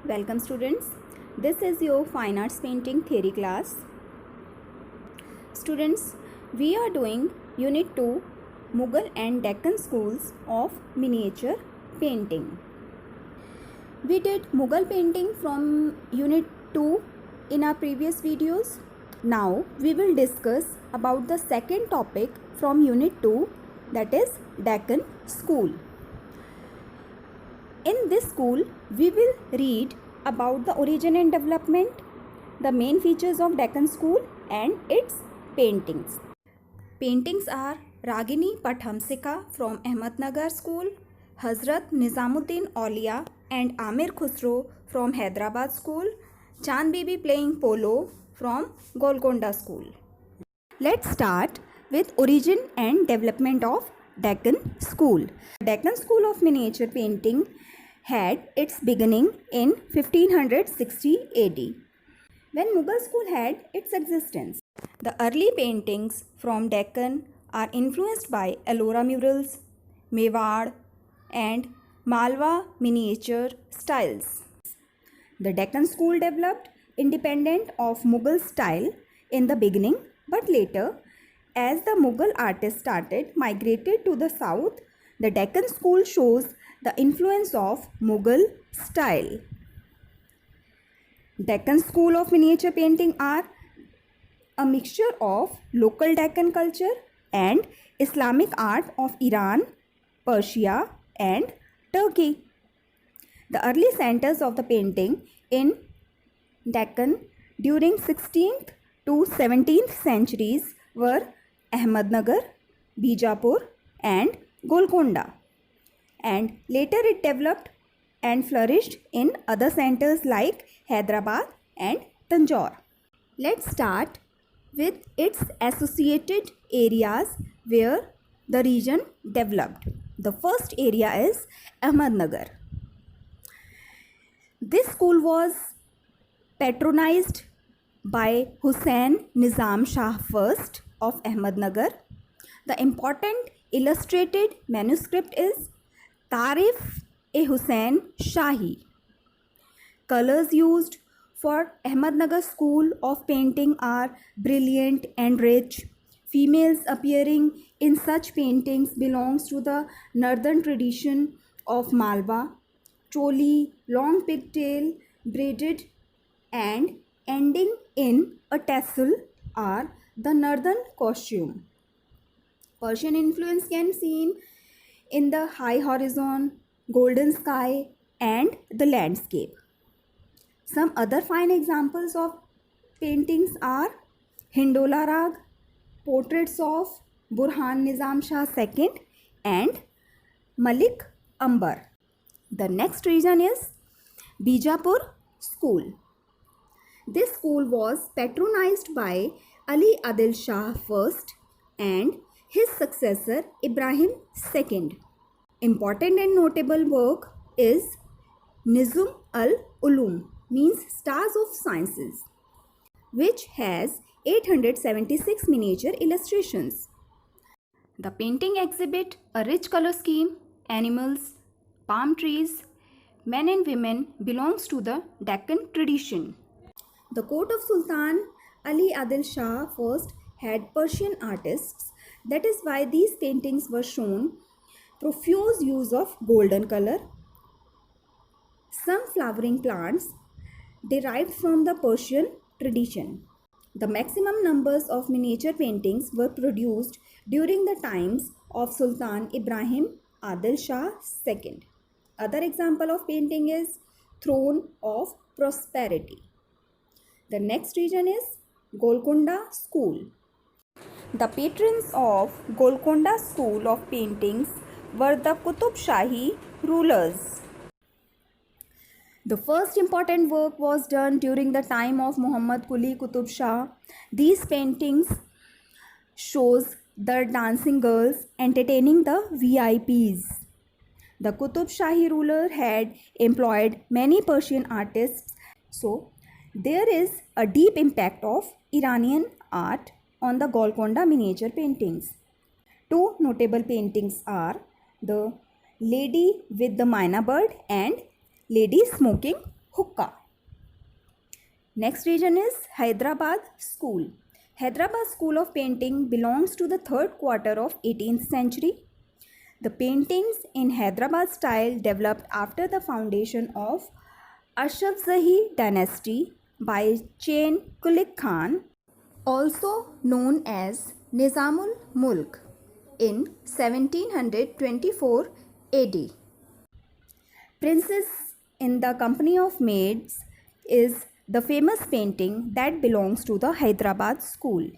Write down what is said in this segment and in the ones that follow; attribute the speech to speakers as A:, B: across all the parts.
A: Welcome students. This is your fine arts painting theory class. Students, we are doing unit 2 Mughal and Deccan schools of miniature painting. We did Mughal painting from unit 2 in our previous videos. Now we will discuss about the second topic from unit 2, that is Deccan school. In this school, we will read about the origin and development, the main features of Deccan school and its paintings. Paintings are Ragini Pathamsika from Ahmednagar school, Hazrat Nizamuddin Aulia and Amir Khusro from Hyderabad school, Chand Bibi playing polo from Golconda school. Let's start with origin and development of Deccan school. Deccan school of miniature painting had its beginning in 1560 AD, when Mughal school had its existence. The early paintings from Deccan are influenced by Ellora murals, Mewar and Malwa miniature styles. The Deccan school developed independent of Mughal style in the beginning, but later, as the Mughal artists started migrated to the south, the Deccan school shows the influence of Mughal style. Deccan school of miniature painting are a mixture of local Deccan culture and Islamic art of Iran, Persia and Turkey. The early centers of the painting in Deccan during 16th to 17th centuries were Ahmednagar, Bijapur and Golconda, and later it developed and flourished in other centers like Hyderabad and Tanjore. Let's start with its associated areas where the region developed. The first area is Ahmednagar. This school was patronized by Hussain Nizam Shah I of Ahmednagar. The important illustrated manuscript is Tarif-e-Hussain Shahi. Colors used for Ahmednagar school of painting are brilliant and rich. Females appearing in such paintings belongs to the northern tradition of Malwa. Choli, long pigtail, braided and ending in a tassel are the northern costume. Persian influence can be seen in the high horizon, golden sky and the landscape. Some other fine examples of paintings are Hindola Rag, portraits of Burhan Nizam Shah II and Malik Ambar. The next region is Bijapur school. This school was patronized by Ali Adil Shah I and his successor Ibrahim II. Important and notable work is Nizam al-Ulum, means Stars of Sciences, which has 876 miniature illustrations. The painting exhibit a rich color scheme, animals, palm trees, men and women belongs to the Deccan tradition. The court of Sultan Ali Adil Shah I had Persian artists. That is why these paintings were shown profuse use of golden color. Some flowering plants derived from the Persian tradition. The maximum numbers of miniature paintings were produced during the times of Sultan Ibrahim Adil Shah II. Other example of painting is Throne of Prosperity. The next region is Golconda School. The patrons of Golconda School of Paintings were the Qutub Shahi rulers. The first important work was done during the time of Muhammad Quli Qutub Shah. These paintings shows the dancing girls entertaining the VIPs. The Qutub Shahi ruler had employed many Persian artists, so there is a deep impact of Iranian art on the Golconda miniature paintings. Two notable paintings are the Lady with the Myna bird and Lady smoking hookah. Next region is Hyderabad School. Hyderabad School of Painting belongs to the third quarter of 18th century. The paintings in Hyderabad style developed after the foundation of Ashafzahi dynasty by Chain Kulik Khan, also known as Nizamul Mulk, in 1724 AD. Princess in the Company of Maids is the famous painting that belongs to the Hyderabad School.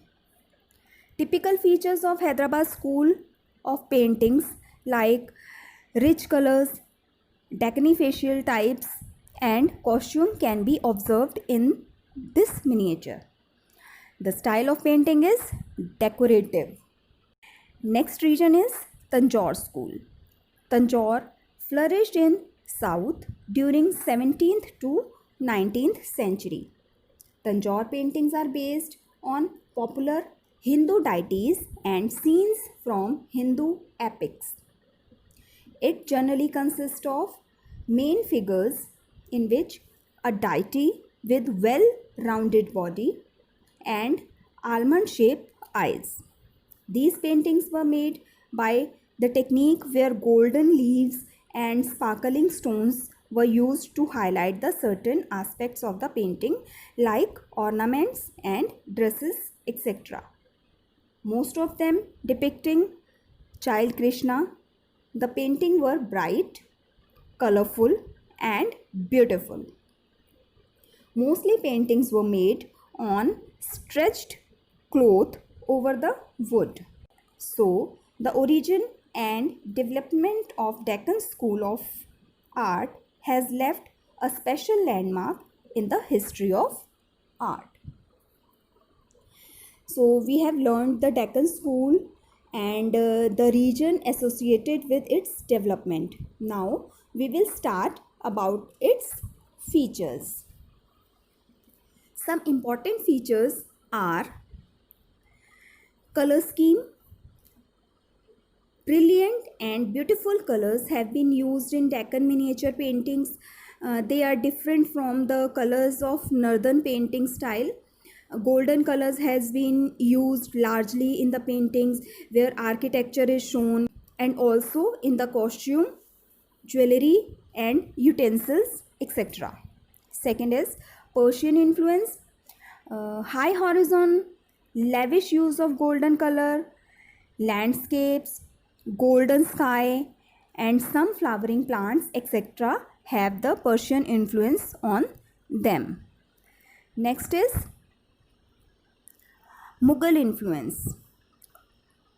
A: Typical features of Hyderabad School of Paintings like rich colors, Deccan facial types and costume can be observed in this miniature. The style of painting is decorative. Next region is Tanjore School. Tanjore flourished in South during 17th to 19th century. Tanjore paintings are based on popular Hindu deities and scenes from Hindu epics. It generally consists of main figures in which a deity with well-rounded body and almond-shaped eyes. These paintings were made by the technique where golden leaves and sparkling stones were used to highlight the certain aspects of the painting like ornaments and dresses, etc. Most of them depicting child Krishna. The paintings were bright, colorful and beautiful. Mostly paintings were made on stretched cloth over the wood. So, the origin and development of Deccan School of Art has left a special landmark in the history of art. So, we have learned the Deccan School and the region associated with its development. Now, we will start about its features. Some important features are color scheme. Brilliant and beautiful colors have been used in Deccan miniature paintings. They are different from the colors of northern painting style. Golden colors has been used largely in the paintings where architecture is shown, and also in the costume, jewelry and utensils, etc. Second is Persian influence. High horizon, lavish use of golden color, landscapes, golden sky and some flowering plants, etc. have the Persian influence on them. Next is Mughal influence.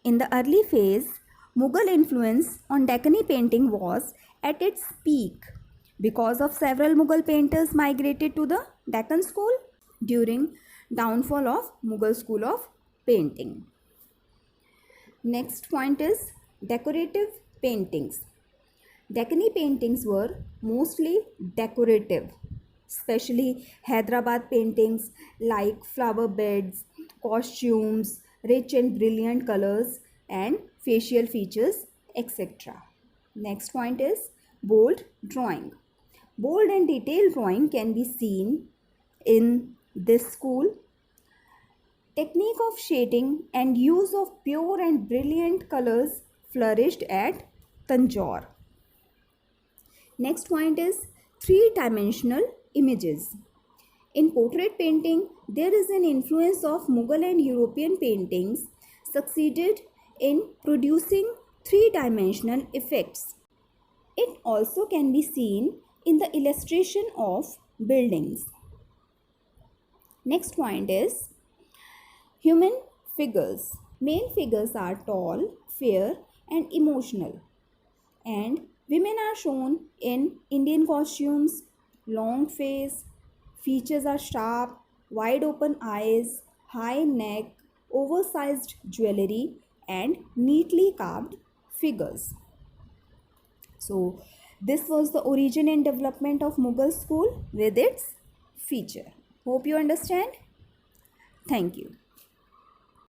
A: In the early phase, Mughal influence on Deccani painting was at its peak because of several Mughal painters migrated to the Deccan school during downfall of Mughal school of painting. Next point is decorative paintings. Deccani paintings were mostly decorative, especially Hyderabad paintings like flower beds, costumes, rich and brilliant colors and facial features, etc. Next point is bold drawing. Bold and detailed drawing can be seen in this school. Technique of shading and use of pure and brilliant colors flourished at Tanjore. Next point is three-dimensional images. In portrait painting, there is an influence of Mughal and European paintings succeeded in producing three-dimensional effects. It also can be seen in the illustration of buildings. Next point is human figures. Male figures are tall, fair and emotional, and women are shown in Indian costumes, long face, features are sharp, wide open eyes, high neck, oversized jewelry and neatly carved figures. So this was the origin and development of Mughal school with its feature. Hope you understand. Thank you.